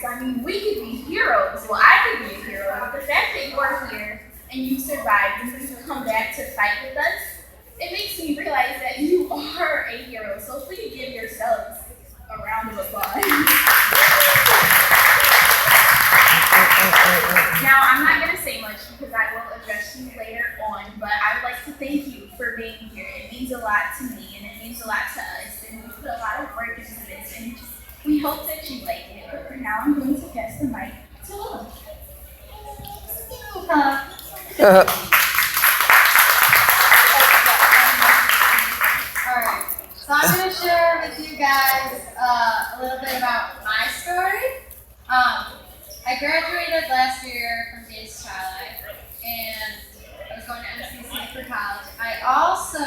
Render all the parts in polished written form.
I mean, we could be heroes. Well, I could be a hero. But the fact that you are here and you survived and you've come back to fight with us, it makes me realize that you are a hero. So please give yourselves a round of applause. Now, I'm not going to say much because I will address you later on, but I would like to thank you for being here. It means a lot to me, and it means a lot to us, and we put a lot of work into this, and we hope that you like it. But for now, I'm going to pass the mic to Willow. Alright, so I'm going to share with you guys a little bit about my story. I graduated last year from BS Child, and I was going to NCC for college. I also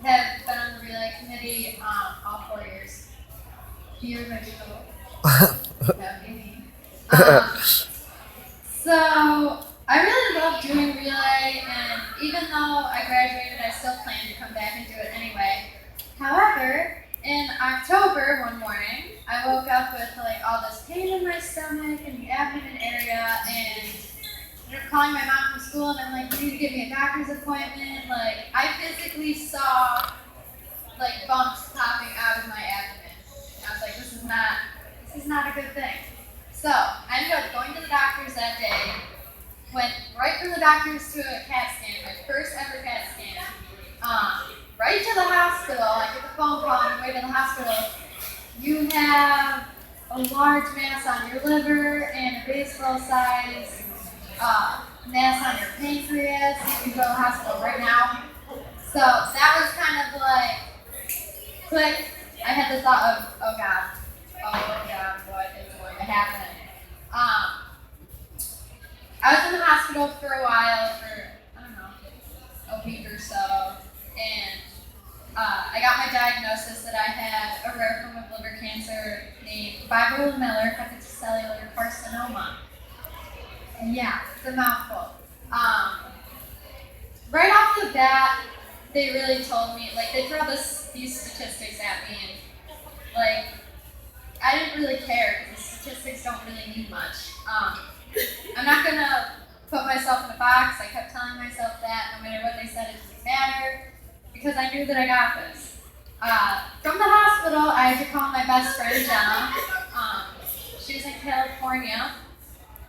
have been on the relay committee all 4 years. Years ago. That would be me. So I really love doing relay, and even though I graduated, I still plan to come back and do it anyway. However, in October, one morning, I woke up with like all this pain in my stomach and the abdomen area, and I was calling my mom from school, and I'm like, you need to give me a doctor's appointment. Like, I physically saw like bumps popping out of my abdomen. And I was like, this is not a good thing. So I ended up going to the doctors that day, went right from the doctors to a CAT scan, my first ever CAT scan. Right to the hospital. I get the phone call on the way to the hospital. You have a large mass on your liver and a baseball size mass on your pancreas. You can go to the hospital right now. So that was kind of like, click. I had the thought of, oh God, what is going to happen? I was in the hospital for a while, for, I don't know, a week or so, and I got my diagnosis that I had a rare form of liver cancer named fibromedullary hepatocellular carcinoma. And yeah, it's a mouthful. Right off the bat, they really told me, like, they throw these statistics at me, and like, I didn't really care because the statistics don't really mean much. I'm not gonna put myself in a box. I kept telling myself that no matter what they said, it didn't matter because I knew that I got this. From the hospital, I had to call my best friend Jenna. She was in California,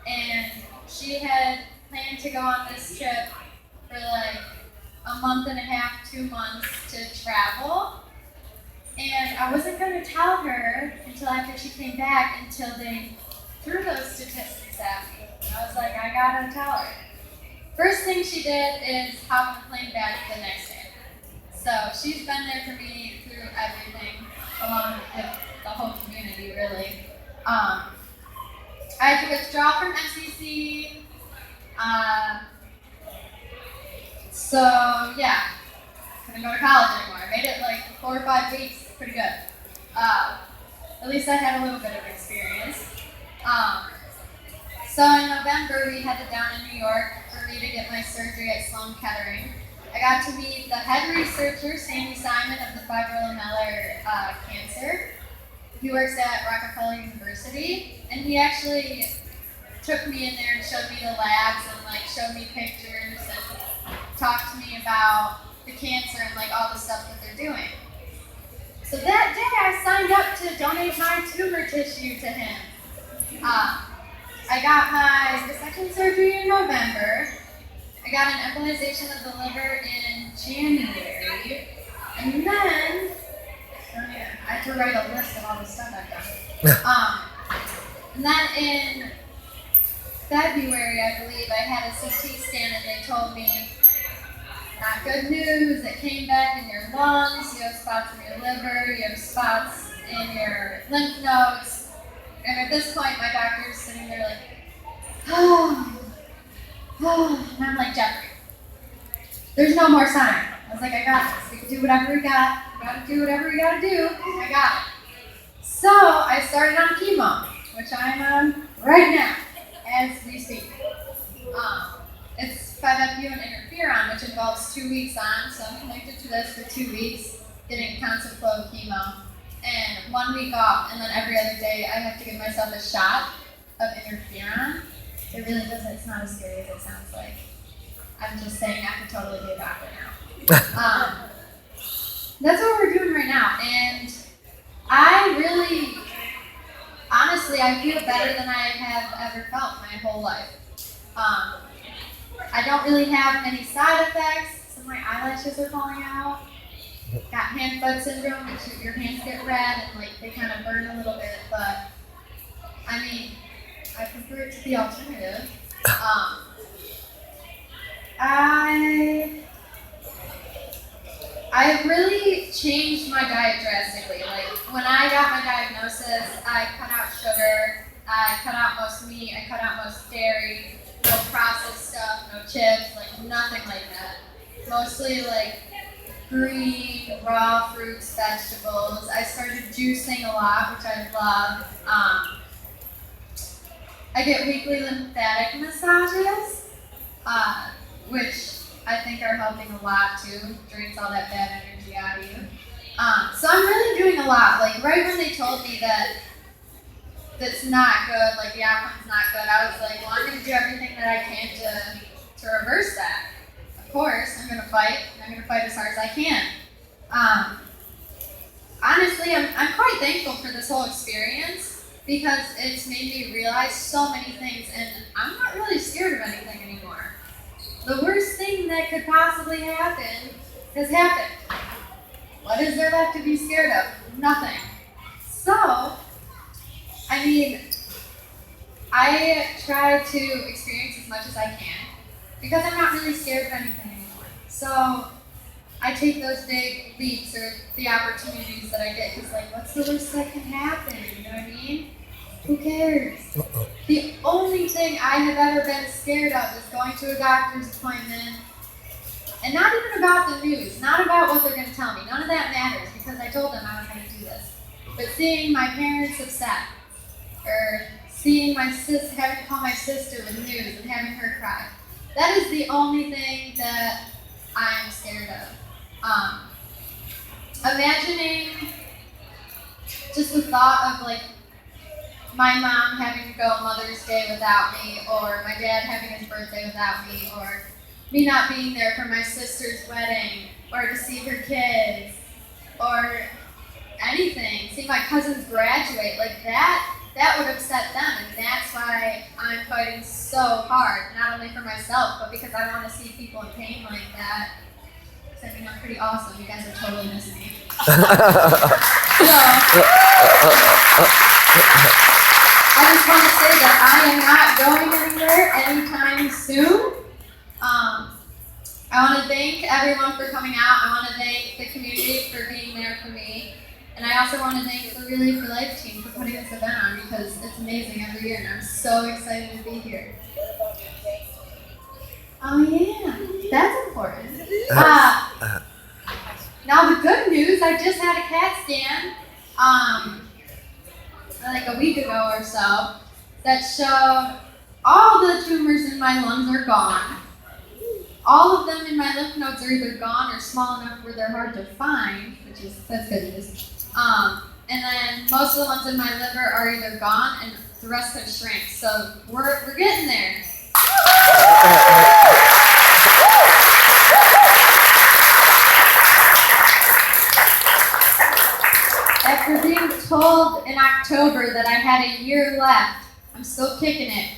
and she had planned to go on this trip for like a month and a half, 2 months to travel. And I wasn't going to tell her until after she came back until they threw those statistics at me. I was like, I gotta tell her. First thing she did is hop on the plane back the next day. So she's been there for me through everything, along with the whole community, really. I had to withdraw from MCC. So yeah, couldn't go to college anymore. I made it like 4 or 5 weeks, pretty good. At least I had a little bit of experience. So in November, we headed down to New York for me to get my surgery at Sloan Kettering. I got to meet the head researcher, Sandy Simon, of the fibromedullary cancer. He works at Rockefeller University, and he actually took me in there and showed me the labs and like showed me pictures and talked to me about the cancer and like all the stuff that they're doing. So that day, I signed up to donate my tumor tissue to him. I got my dissection surgery in November. I got an embolization of the liver in January. And then, I have to write a list of all the stuff I've done. And then in February, I believe, I had a CT scan and they told me, not good news, it came back in your lungs, you have spots in your liver, you have spots in your lymph nodes. And at this point, my doctor's sitting there like, and I'm like, Jeffrey, there's no more sign. I was like, I got this. You can do whatever you got. You gotta do whatever you gotta do. I got it. So I started on chemo, which I'm on right now, as we speak. It's 5-FU and interferon, which involves 2 weeks on, so I'm connected to this for 2 weeks, getting constant flow of chemo, and 1 week off, and then every other day I have to give myself a shot of interferon. It really doesn't. It's not as scary as it sounds like. I'm just saying I could totally be a doctor now. That's what we're doing right now, and I really, honestly, I feel better than I have ever felt my whole life. I don't really have many side effects. So my eyelashes are falling out. Got hand-foot syndrome, which your hands get red and like they kind of burn a little bit. But I mean, I prefer it to the alternative. I've really changed my diet drastically. Like when I got my diagnosis, I cut out sugar, I cut out most meat, I cut out most dairy, no processed stuff, no chips, like nothing like that. Mostly like green, raw fruits, vegetables. I started juicing a lot, which I love. I get weekly lymphatic massages, which I think are helping a lot too. Drains all that bad energy out of you. So I'm really doing a lot. Like right when they told me that that's not good, like the outcome's not good, I was like, well, I'm going to do everything that I can to reverse that. Of course, I'm going to fight, and I'm going to fight as hard as I can. Honestly, I'm quite thankful for this whole experience because it's made me realize so many things, and I'm not really scared of anything anymore. The worst thing that could possibly happen has happened. What is there left to be scared of? Nothing. So, I mean, I try to experience as much as I can because I'm not really scared of anything anymore. So, I take those big leaps or the opportunities that I get because, like, what's the worst that can happen? You know what I mean? Who cares? The only thing I have ever been scared of is going to a doctor's appointment, and not even about the news, not about what they're going to tell me. None of that matters because I told them I was going to do this. But seeing my parents upset, or seeing my having to call my sister with news and having her cry, that is the only thing that I'm scared of. Imagining just the thought of like my mom having to go Mother's Day without me, or my dad having his birthday without me, or me not being there for my sister's wedding, or to see her kids, or anything, see my cousins graduate, like that would upset them, and that's why I'm fighting so hard, not only for myself, but because I want to see people in pain like that. I mean, I'm pretty awesome. You guys are totally missing me. So, I just want to say that I am not going anywhere anytime soon. I want to thank everyone for coming out. I want to thank the community for being there for me. And I also want to thank the Relay for Life team for putting this event on because it's amazing every year and I'm so excited to be here. Oh yeah, that's important. Now the good news, I just had a CAT scan like a week ago or so that showed all the tumors in my lungs are gone. All of them in my lymph nodes are either gone or small enough where they're hard to find, that's good news. And then most of the ones in my liver are either gone and the rest have shrank. So we're getting there. After being told in October that I had a year left, I'm still kicking it.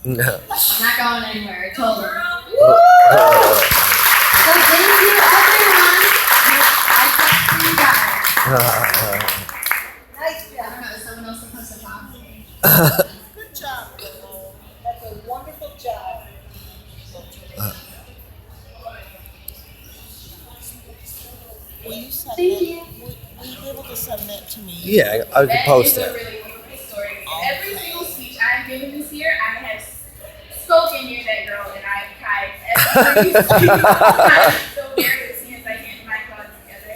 No. I'm not going anywhere, I told them. So thank you everyone. I trust you guys. Nice job. I don't know, is someone else supposed to talk to me? Good job, Willow. That's a wonderful job. Will you send Thank you. Will you be able to send that to me? Yeah, I can post That is a it. really wonderful story. Every single speech I've given this year, I have spoken near that girl and I've cried every single time. So bear with me as I get my thoughts together.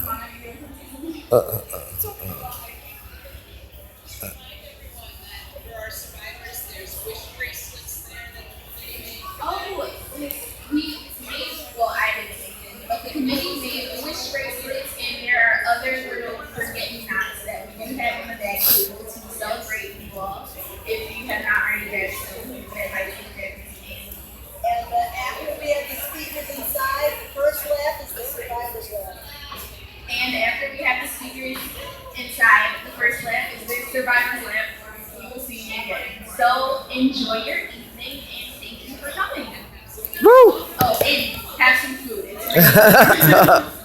Mama, you doing something? There are survivors. There's wish bracelets there that they made. Oh, we made, well, I didn't make it, but the committee made wish bracelets, and there are other little forget-me-nots that we do have in the bag too to celebrate So enjoy your evening and thank you for coming. Woo! Oh, and have some food. It's